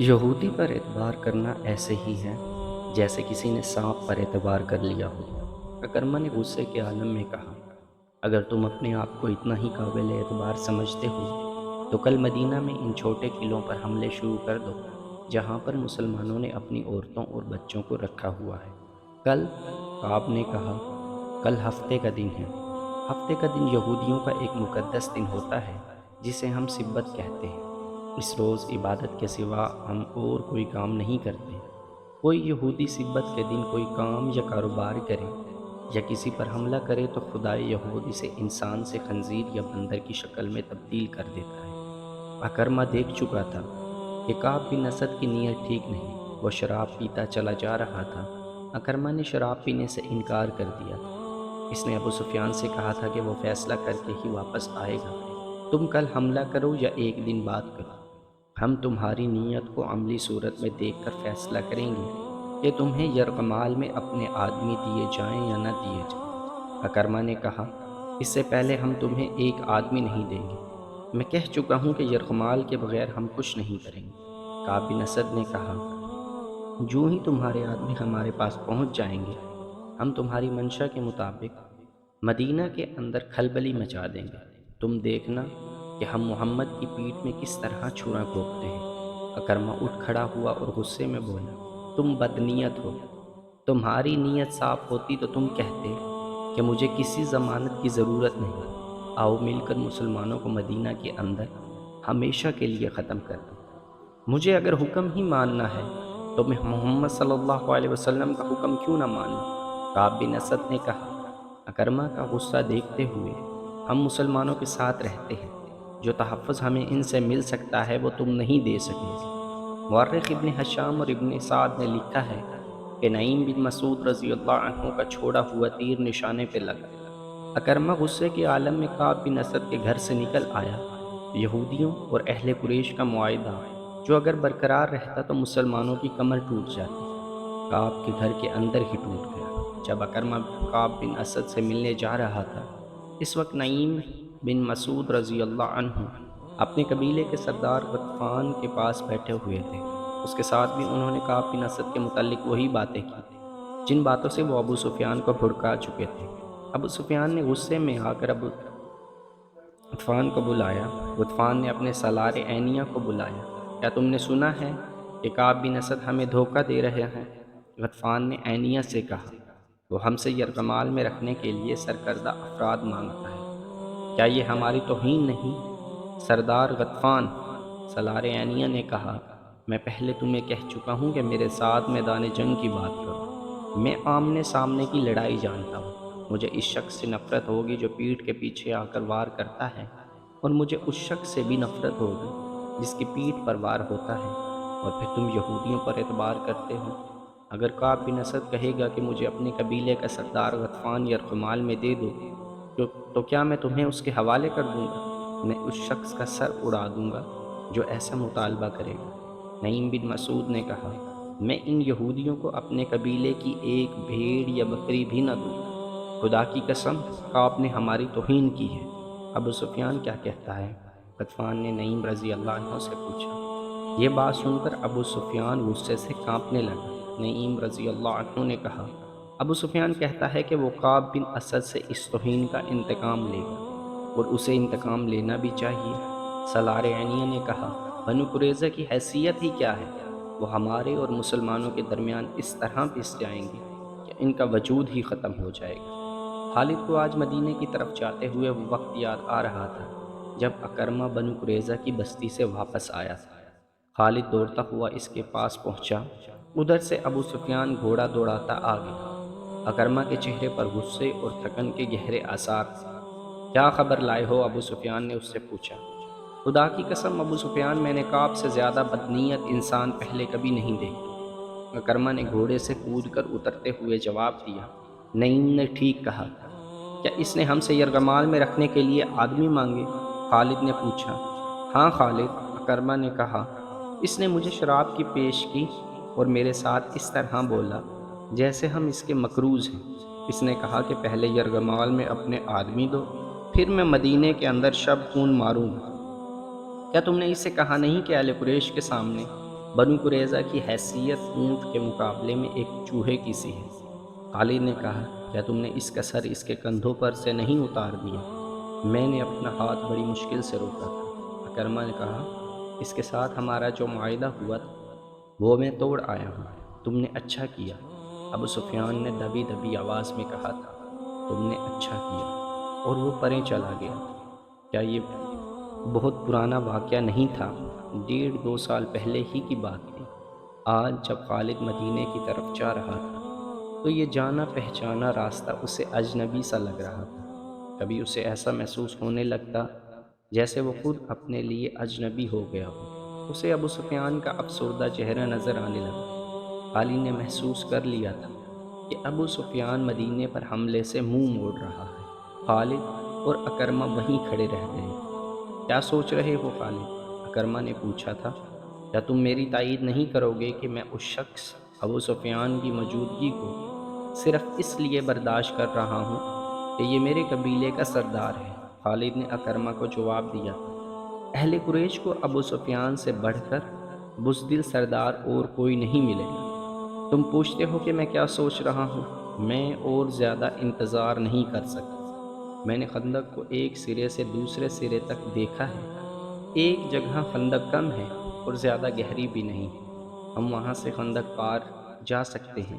یہودی پر اعتبار کرنا ایسے ہی ہے جیسے کسی نے سانپ پر اعتبار کر لیا ہو۔ اکرمہ نے غصے کے عالم میں کہا، اگر تم اپنے آپ کو اتنا ہی قابل اعتبار سمجھتے ہو تو کل مدینہ میں ان چھوٹے قلعوں پر حملے شروع کر دو جہاں پر مسلمانوں نے اپنی عورتوں اور بچوں کو رکھا ہوا ہے۔ کل کعب نے کہا، کل ہفتے کا دن ہے۔ ہفتے کا دن یہودیوں کا ایک مقدس دن ہوتا ہے جسے ہم سبت کہتے ہیں۔ اس روز عبادت کے سوا ہم اور کوئی کام نہیں کرتے۔ کوئی یہودی سبت کے دن کوئی کام یا کاروبار کرے یا کسی پر حملہ کرے تو خدائے یہود اسے انسان سے خنزیر یا بندر کی شکل میں تبدیل کر دیتا ہے۔ اکرمہ دیکھ چکا تھا کہ کعب بن اسد کی نیت ٹھیک نہیں، وہ شراب پیتا چلا جا رہا تھا۔ اکرمہ نے شراب پینے سے انکار کر دیا تھا۔ اس نے ابو سفیان سے کہا تھا کہ وہ فیصلہ کر کے ہی واپس آئے گا۔ تم کل حملہ کرو یا ایک دن بعد کرو، ہم تمہاری نیت کو عملی صورت میں دیکھ کر فیصلہ کریں گے کہ تمہیں یرغمال میں اپنے آدمی دیے جائیں یا نہ دیے جائیں۔ اکرمہ نے کہا، اس سے پہلے ہم تمہیں ایک آدمی نہیں دیں گے۔ میں کہہ چکا ہوں کہ یرغمال کے بغیر ہم کچھ نہیں کریں گے۔ کعب بن اسد نے کہا، جو ہی تمہارے آدمی ہمارے پاس پہنچ جائیں گے ہم تمہاری منشا کے مطابق مدینہ کے اندر کھلبلی مچا دیں گے۔ تم دیکھنا کہ ہم محمد کی پیٹھ میں کس طرح چھرا گھونپتے ہیں۔ اکرمہ اٹھ کھڑا ہوا اور غصے میں بولا، تم بدنیت ہو۔ تمہاری نیت صاف ہوتی تو تم کہتے کہ مجھے کسی ضمانت کی ضرورت نہیں، آؤ مل کر مسلمانوں کو مدینہ کے اندر ہمیشہ کے لیے ختم کر دیں۔ مجھے اگر حکم ہی ماننا ہے تو میں محمد صلی اللہ علیہ وسلم کا حکم کیوں نہ مانوں؟ کعب بن اسد نے کہا، اکرمہ کا غصہ دیکھتے ہوئے، ہم مسلمانوں کے ساتھ رہتے ہیں، جو تحفظ ہمیں ان سے مل سکتا ہے وہ تم نہیں دے سکیں گے۔ مورخ ابن حشام اور ابن سعد نے لکھا ہے کہ نعیم بن مسعود رضی اللہ عنہ کا چھوڑا ہوا تیر نشانے پہ لگا۔ اکرمہ غصے کے عالم میں کعب بن اسد کے گھر سے نکل آیا۔ یہودیوں اور اہل قریش کا معاہدہ جو اگر برقرار رہتا تو مسلمانوں کی کمر ٹوٹ جاتی، کعب کے گھر کے اندر ہی ٹوٹ گیا۔ جب اکرمہ کعب بن اسد سے ملنے جا رہا تھا، اس وقت نعیم بن مسعود رضی اللہ عنہ اپنے قبیلے کے سردار غطفان کے پاس بیٹھے ہوئے تھے۔ اس کے ساتھ بھی انہوں نے کعب بن اسد کے متعلق وہی باتیں کی جن باتوں سے وہ ابو سفیان کو بھڑکا چکے تھے۔ ابو سفیان نے غصے میں آ کر ابو غطفان کو بلایا۔ غطفان نے اپنے سالار عینیہ کو بلایا، کیا تم نے سنا ہے کہ کعب بن اسد ہمیں دھوکہ دے رہے ہیں؟ غطفان نے عینیہ سے کہا، وہ ہم سے یرغمال میں رکھنے کے لیے سرکردہ افراد مانگتا ہے، کیا یہ ہماری توہین نہیں؟ سردار غطفان، سالار عینیہ نے کہا، میں پہلے تمہیں کہہ چکا ہوں کہ میرے ساتھ میدان جنگ کی بات کرو۔ میں آمنے سامنے کی لڑائی جانتا ہوں۔ مجھے اس شخص سے نفرت ہوگی جو پیٹھ کے پیچھے آ کر وار کرتا ہے، اور مجھے اس شخص سے بھی نفرت ہوگی جس کی پیٹھ پر وار ہوتا ہے، اور پھر تم یہودیوں پر اعتبار کرتے ہو۔ اگر کعب بن اسد کہے گا کہ مجھے اپنے قبیلے کا سردار غطفان یرغمال میں دے دو تو کیا میں تمہیں اس کے حوالے کر دوں گا؟ میں اس شخص کا سر اڑا دوں گا جو ایسا مطالبہ کرے گا۔ نعیم بن مسعود نے کہا، میں ان یہودیوں کو اپنے قبیلے کی ایک بھیڑ یا بکری بھی نہ دوں گا۔ خدا کی قسم، کعب نے ہماری توہین کی ہے۔ ابو سفیان کیا کہتا ہے؟ غطفان نے نعیم رضی اللہ عنہ سے پوچھا۔ یہ بات سن کر ابو سفیان غصے سے کانپنے لگا۔ نعیم رضی اللہ عنہ نے کہا، ابو سفیان کہتا ہے کہ وہ کعب بن اسد سے اس توہین کا انتقام لے گا، اور اسے انتقام لینا بھی چاہیے۔ سالار عینیہ نے کہا، بنو قریظہ کی حیثیت ہی کیا ہے؟ وہ ہمارے اور مسلمانوں کے درمیان اس طرح پس جائیں گے کہ ان کا وجود ہی ختم ہو جائے گا۔ خالد کو آج مدینے کی طرف جاتے ہوئے وہ وقت یاد آ رہا تھا جب اکرمہ بنو قریظہ کی بستی سے واپس آیا تھا۔ خالد دوڑتا ہوا اس کے پاس پہنچا۔ ادھر سے ابو سفیان گھوڑا دوڑاتا آ گیا۔ اکرمہ کے چہرے پر غصے اور تھکن کے گہرے آثار تھے۔ کیا خبر لائے ہو؟ ابو سفیان نے اس سے پوچھا۔ خدا کی قسم ابو سفیان، میں نے کعب سے زیادہ بدنیت انسان پہلے کبھی نہیں دیکھی۔ اکرمہ نے گھوڑے سے کود کر اترتے ہوئے جواب دیا، نعیم نے ٹھیک کہا، کیا اس نے ہم سے یرغمال میں رکھنے کے لیے آدمی مانگے؟ خالد نے پوچھا۔ ہاں خالد، اکرمہ نے کہا، اس نے مجھے شراب کی پیش کی اور میرے ساتھ اس طرح بولا جیسے ہم اس کے مقروض ہیں۔ اس نے کہا کہ پہلے یرغمال میں اپنے آدمی دو، پھر میں مدینے کے اندر شب خون ماروں گا۔ کیا تم نے اسے کہا نہیں کہ اہل قریش کے سامنے بنو قریظہ کی حیثیت اونٹ کے مقابلے میں ایک چوہے کی سی ہے۔ خالد نے کہا، کیا تم نے اس کا سر اس کے کندھوں پر سے نہیں اتار دیا؟ میں نے اپنا ہاتھ بڑی مشکل سے روکا تھا۔ اکرمہ نے کہا، اس کے ساتھ ہمارا جو معاہدہ ہوا تھا وہ میں توڑ آیا ہوں۔ تم نے اچھا کیا۔ ابو سفیان نے دبی دبی آواز میں کہا تھا، تم نے اچھا کیا، اور وہ پرے چلا گیا۔ کیا یہ بہت پرانا واقعہ نہیں تھا؟ 1.5-2 سال پہلے ہی کی بات تھی۔ آج جب خالد مدینے کی طرف جا رہا تھا تو یہ جانا پہچانا راستہ اسے اجنبی سا لگ رہا تھا۔ کبھی اسے ایسا محسوس ہونے لگتا جیسے وہ خود اپنے لیے اجنبی ہو گیا ہو۔ اسے ابو سفیان کا افسردہ چہرہ نظر آنے لگا۔ خالد نے محسوس کر لیا تھا کہ ابو سفیان مدینے پر حملے سے منہ موڑ رہا ہے۔ خالد اور اکرمہ وہیں کھڑے رہ گئے۔ کیا سوچ رہے ہو خالد؟ اکرمہ نے پوچھا تھا۔ کیا تم میری تائید نہیں کرو گے کہ میں اس شخص ابو سفیان کی موجودگی کو صرف اس لیے برداشت کر رہا ہوں کہ یہ میرے قبیلے کا سردار ہے؟ خالد نے اکرمہ کو جواب دیا، اہل قریش کو ابو سفیان سے بڑھ کر بزدل سردار اور کوئی نہیں ملے گا۔ تم پوچھتے ہو کہ میں کیا سوچ رہا ہوں؟ میں اور زیادہ انتظار نہیں کر سکتا۔ میں نے خندق کو ایک سرے سے دوسرے سرے تک دیکھا ہے۔ ایک جگہ خندق کم ہے اور زیادہ گہری بھی نہیں ہے۔ ہم وہاں سے خندق پار جا سکتے ہیں۔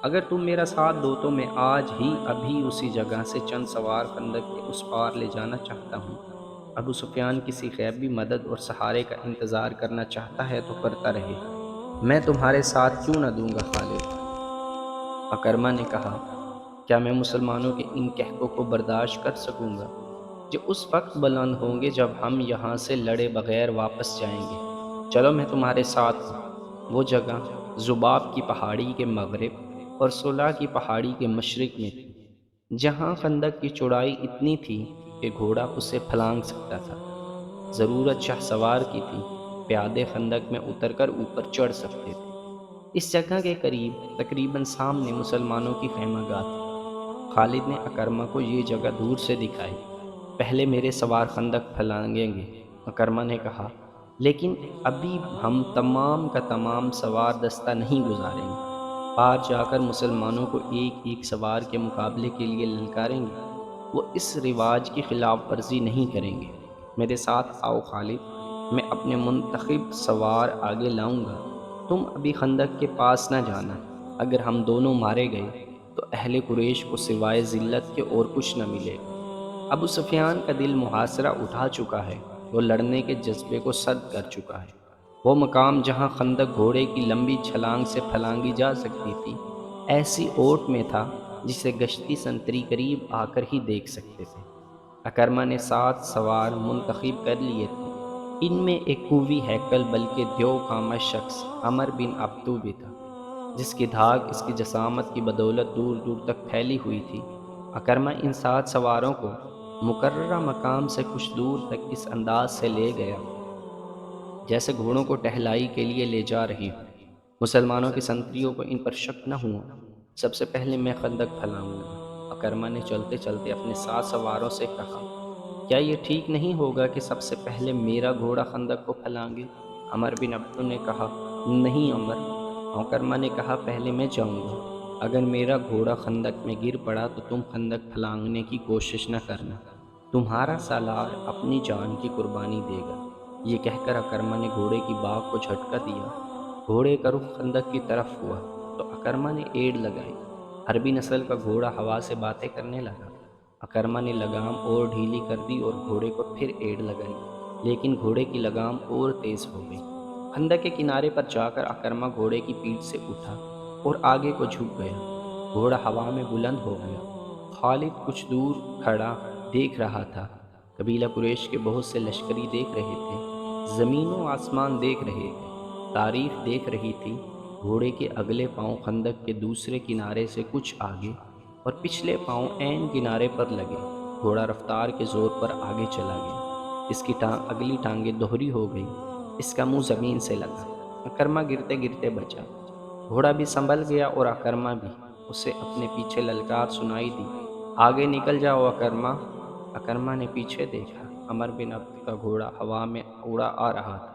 اگر تم میرا ساتھ دو تو میں آج ہی ابھی اسی جگہ سے چند سوار خندق کے اس پار لے جانا چاہتا ہوں۔ ابو سفیان کسی غیبی مدد اور سہارے کا انتظار کرنا چاہتا ہے تو کرتا رہے، میں تمہارے ساتھ کیوں نہ دوں گا خالد؟ اکرمہ نے کہا، کیا میں مسلمانوں کے ان قحطوں کو برداشت کر سکوں گا جو اس وقت بلند ہوں گے جب ہم یہاں سے لڑے بغیر واپس جائیں گے؟ چلو میں تمہارے ساتھ ہوں۔ وہ جگہ ذباب کی پہاڑی کے مغرب اور صلح کی پہاڑی کے مشرق میں تھی، جہاں خندق کی چوڑائی اتنی تھی کہ گھوڑا اسے پھلانگ سکتا تھا۔ ضرورت شاہ سوار کی تھی، پیادے خندق میں اتر کر اوپر چڑھ سکتے تھے۔ اس جگہ کے قریب تقریباً سامنے مسلمانوں کی خیمہ گاہ تھی۔ خالد نے اکرمہ کو یہ جگہ دور سے دکھائی۔ پہلے میرے سوار خندق پھلانگیں گے، اکرمہ نے کہا، لیکن ابھی ہم تمام کا تمام سوار دستہ نہیں گزاریں گے۔ پار جا کر مسلمانوں کو ایک ایک سوار کے مقابلے کے لیے للکاریں گے۔ وہ اس رواج کی خلاف ورزی نہیں کریں گے۔ میرے ساتھ آؤ خالد، میں اپنے منتخب سوار آگے لاؤں گا۔ تم ابھی خندق کے پاس نہ جانا۔ اگر ہم دونوں مارے گئے تو اہل قریش کو سوائے ذلت کے اور کچھ نہ ملے گا۔ ابو سفیان کا دل محاصرہ اٹھا چکا ہے، وہ لڑنے کے جذبے کو سرد کر چکا ہے۔ وہ مقام جہاں خندق گھوڑے کی لمبی چھلانگ سے پھلانگی جا سکتی تھی، ایسی اوٹ میں تھا جسے گشتی سنتری قریب آ کر ہی دیکھ سکتے تھے۔ اکرمہ نے 7 سوار منتخب کر لیے تھے۔ ان میں ایک قوی ہیکل بلکہ دیو خامہ شخص عمر بن عبدو بھی تھا، جس کی دھاک اس کی جسامت کی بدولت دور دور تک پھیلی ہوئی تھی۔ اکرمہ ان 7 سواروں کو مقررہ مقام سے کچھ دور تک اس انداز سے لے گیا جیسے گھوڑوں کو ٹہلائی کے لیے لے جا رہی ہوں۔ مسلمانوں کی سنتریوں کو ان پر شک نہ ہوا۔ سب سے پہلے میں خندق پھلانگوں گا، اکرمہ نے چلتے چلتے اپنے 7 سواروں سے کہا۔ کیا یہ ٹھیک نہیں ہوگا کہ سب سے پہلے میرا گھوڑا خندق کو پھلانگے؟ عمر بن عبدو نے کہا، نہیں عمر۔ اکرمہ نے کہا، پہلے میں جاؤں گا۔ اگر میرا گھوڑا خندق میں گر پڑا تو تم خندق پھلانگنے کی کوشش نہ کرنا، تمہارا سالار اپنی جان کی قربانی دے گا۔ یہ کہہ کر اکرمہ نے گھوڑے کی باگ کو جھٹکا دیا۔ گھوڑے کا رخ خندق کی طرف ہوا تو اکرمہ نے ایڑ لگائی۔ عربی نسل کا گھوڑا ہوا سے باتیں کرنے لگا۔ اکرمہ نے لگام اور ڈھیلی کر دی اور گھوڑے کو پھر ایڑ لگائی، لیکن گھوڑے کی لگام اور تیز ہو گئی۔ خندق کے کنارے پر جا کر اکرمہ گھوڑے کی پیٹھ سے اٹھا اور آگے کو جھک گیا۔ گھوڑا ہوا میں بلند ہو گیا۔ خالد کچھ دور کھڑا دیکھ رہا تھا۔ قبیلہ قریش کے بہت سے لشکری دیکھ رہے تھے، زمین و آسمان دیکھ رہے تھے، تاریخ دیکھ رہی تھی۔ گھوڑے کے اگلے پاؤں خندق کے دوسرے کنارے سے کچھ آگے اور پچھلے پاؤں عین کنارے پر لگے۔ گھوڑا رفتار کے زور پر آگے چلا گیا۔ اس کی اگلی ٹانگیں دوہری ہو گئی، اس کا منہ زمین سے لگا۔ اکرمہ گرتے گرتے بچا۔ گھوڑا بھی سنبھل گیا اور اکرمہ بھی۔ اسے اپنے پیچھے للکار سنائی دی، آگے نکل جاؤ اکرمہ۔ اکرمہ نے پیچھے دیکھا، عمر بن عبد کا گھوڑا ہوا میں اڑا آ رہا تھا۔